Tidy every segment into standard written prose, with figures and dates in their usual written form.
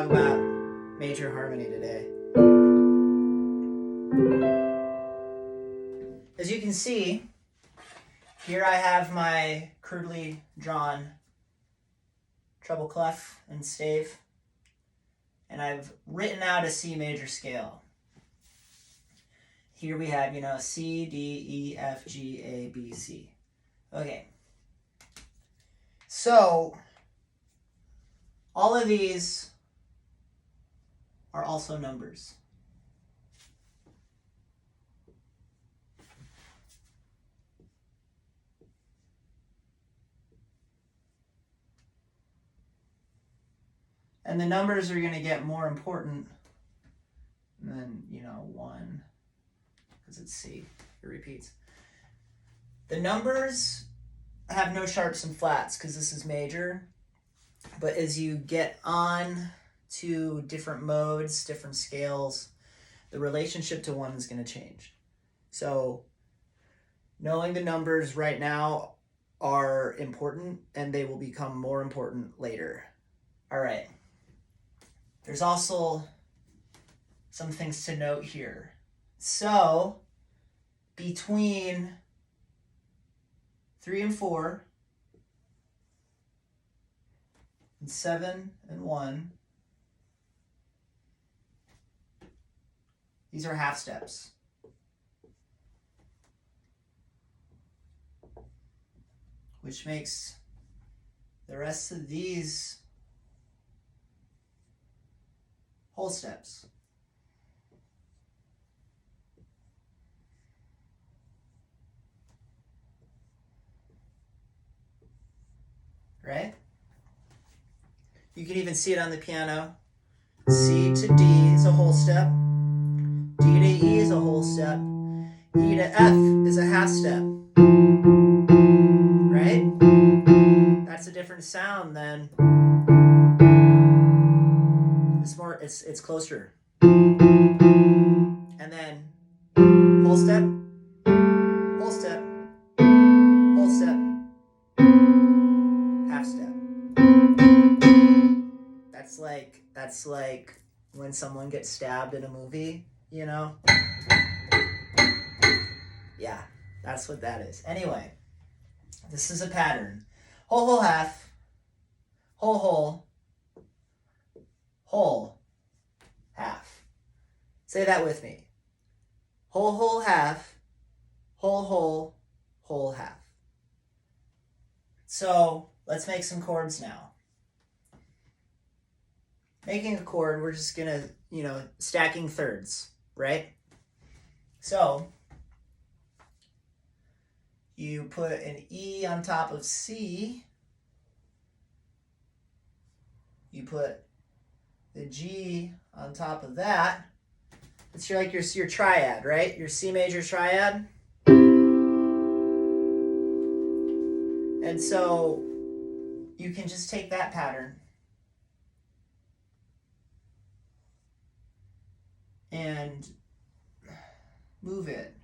about major harmony today. As you can see, here I have my crudely drawn treble clef and stave, and I've written out a C major scale. Here we have, C, D, E, F, G, A, B, C. Okay. So, all of these are also numbers. And the numbers are going to get more important than, 1, because it's C, it repeats. The numbers have no sharps and flats because this is major, but as you get on to different modes, different scales, the relationship to 1 is going to change. So knowing the numbers right now are important, and they will become more important later. All right. There's also some things to note here. So between 3 and 4, and 7 and 1, these are half steps. Which makes the rest of these whole steps. Right? You can even see it on the piano. C to D is a whole step. D to E is a whole step. E to F is a half step. Right? That's a different sound than it's closer. And then whole step, whole step, whole step, half step. That's like when someone gets stabbed in a movie, Yeah, that's what that is. Anyway, this is a pattern. Whole, whole, half, whole, whole, whole, half. Say that with me. Whole, whole, half, whole, whole, whole, half. So let's make some chords now. Making a chord, we're just gonna, stacking thirds, right? So you put an E on top of C. You put the G on top of that. It's your triad, right? Your C major triad. And so you can just take that pattern and move it.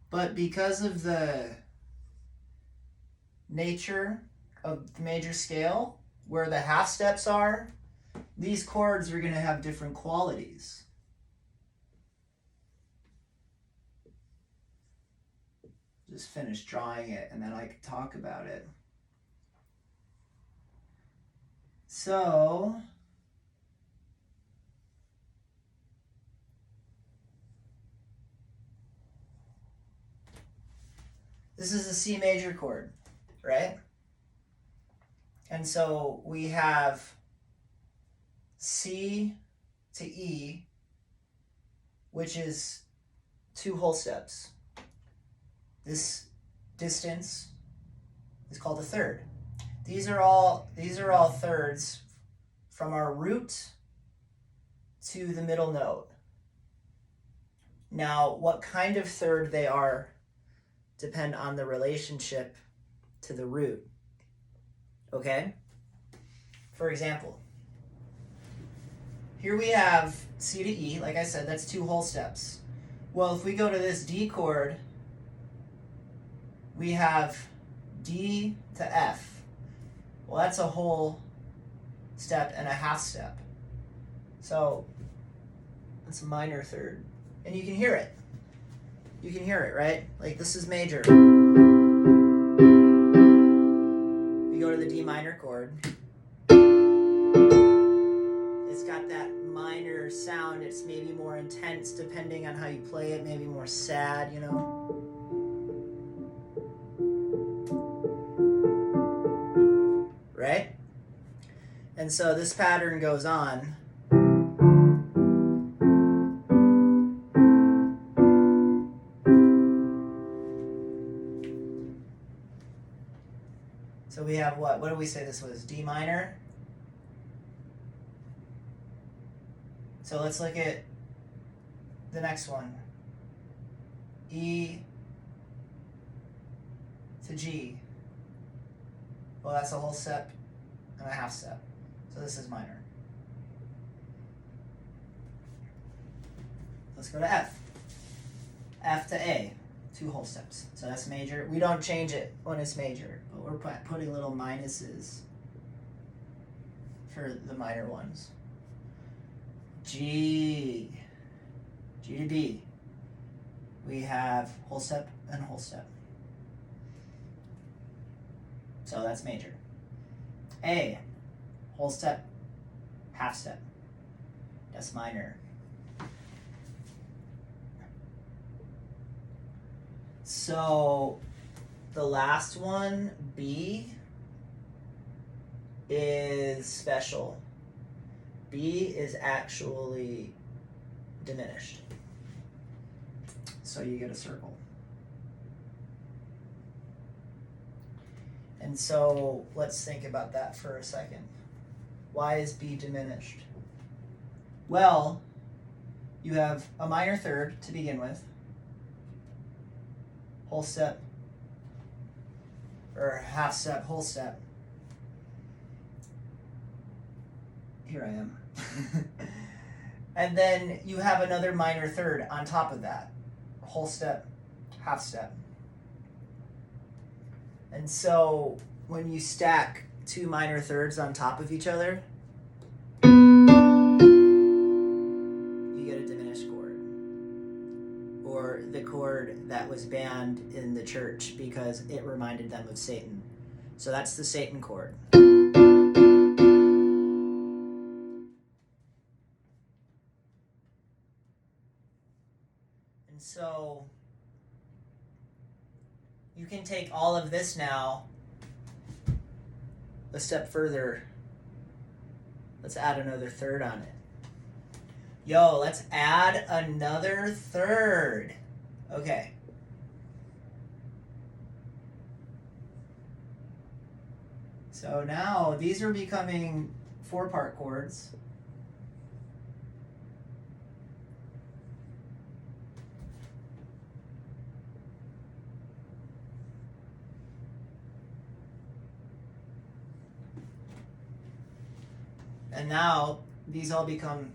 But because of the nature of the major scale, where the half steps are, these chords are going to have different qualities. Just finish drawing it and then I can talk about it. So this is a C major chord, right? And so we have C to E, which is 2 whole steps. This distance is called a third. These are all thirds from our root to the middle note. Now, what kind of third they are depend on the relationship to the root. Okay? For example, here we have C to E. Like I said, that's 2 whole steps. Well, if we go to this D chord, we have D to F. Well, that's a whole step and a half step. So it's a minor third. And you can hear it. You can hear it, right? Like this is major. We go to the D minor chord. It's got that minor sound. It's maybe more intense depending on how you play it, maybe more sad, you know? Right? And so this pattern goes on. So we have what? What did we say this was? D minor? So let's look at the next one. E to G. Well, that's a whole step and a half step. So this is minor. Let's go to F. F to A, 2 whole steps. So that's major. We don't change it when it's major, but we're putting little minuses for the minor ones. G to B. We have whole step and whole step. So that's major. A, whole step, half step. That's minor. So the last one, B, is special. B is actually diminished. So you get a circle. And so let's think about that for a second. Why is B diminished? Well, you have a minor third to begin with, whole step, or half step, whole step. Here I am. And then you have another minor third on top of that, whole step, half step. And so when you stack 2 minor thirds on top of each other, you get a diminished chord. Or the chord that was banned in the church because it reminded them of Satan. So that's the Satan chord. And so you can take all of this now a step further. Let's add another third on it. Yo, let's add another third. Okay. So now these are becoming 4-part chords. And now these all become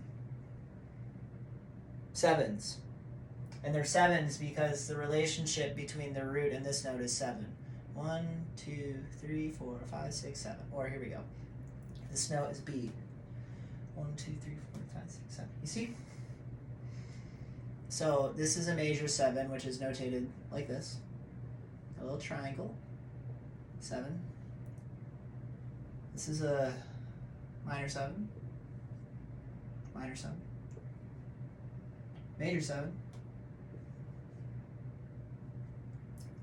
7s. And they're 7s because the relationship between the root and this note is 7. 1, 2, 3, 4, 5, 6, 7. Or here we go. This note is B. 1, 2, 3, 4, 5, 6, 7. You see? So this is a major 7, which is notated like this. A little triangle. 7. This is a minor 7, minor 7, major 7.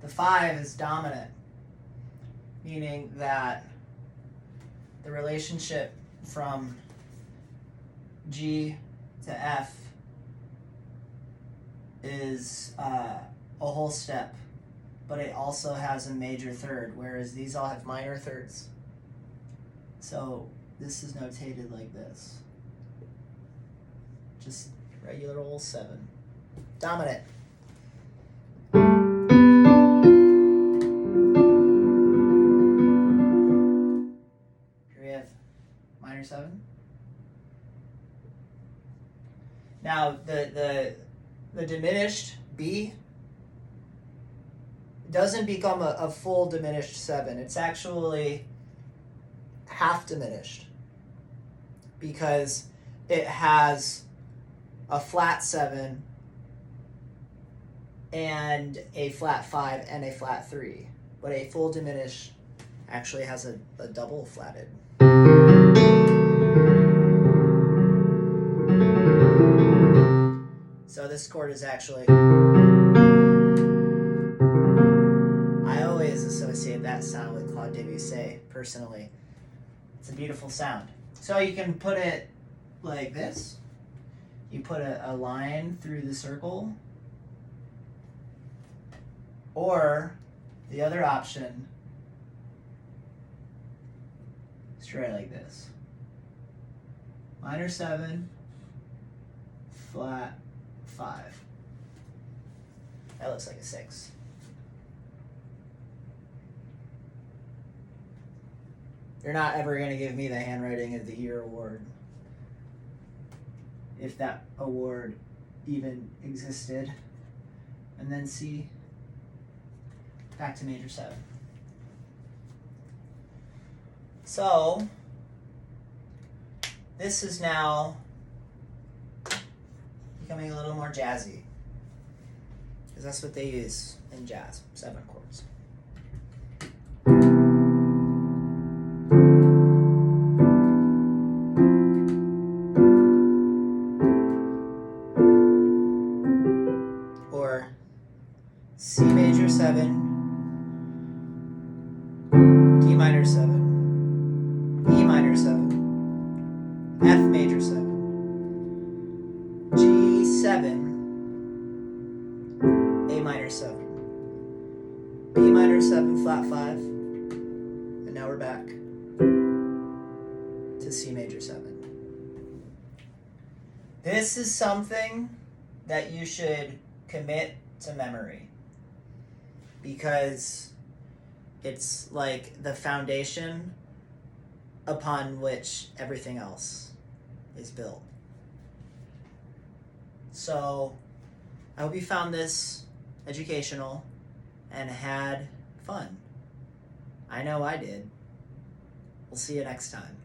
The 5 is dominant, meaning that the relationship from G to F is a whole step, but it also has a major third, whereas these all have minor thirds. So this is notated like this. Just regular old 7. Dominant. Here we have minor 7. Now the diminished B doesn't become a full diminished 7. It's actually half diminished. because it has a flat 7 and a flat 5 and a flat 3. But a full diminished actually has a double flatted. So this chord is actually, I always associate that sound with Claude Debussy, personally. It's a beautiful sound. So you can put it like this. You put a line through the circle. Or the other option is try like this. Minor 7, flat 5. That looks like a 6. You're not ever going to give me the handwriting of the year award, if that award even existed. And then C, back to major 7. So this is now becoming a little more jazzy, because that's what they use in jazz, 7 chords. Or C major 7, D minor 7, E minor 7, F major 7, G7, A minor 7, B minor 7, flat 5, and now we're back to C major 7. This is something that you should commit to memory, because it's like the foundation upon which everything else is built. So I hope you found this educational and had fun. I know I did. We'll see you next time.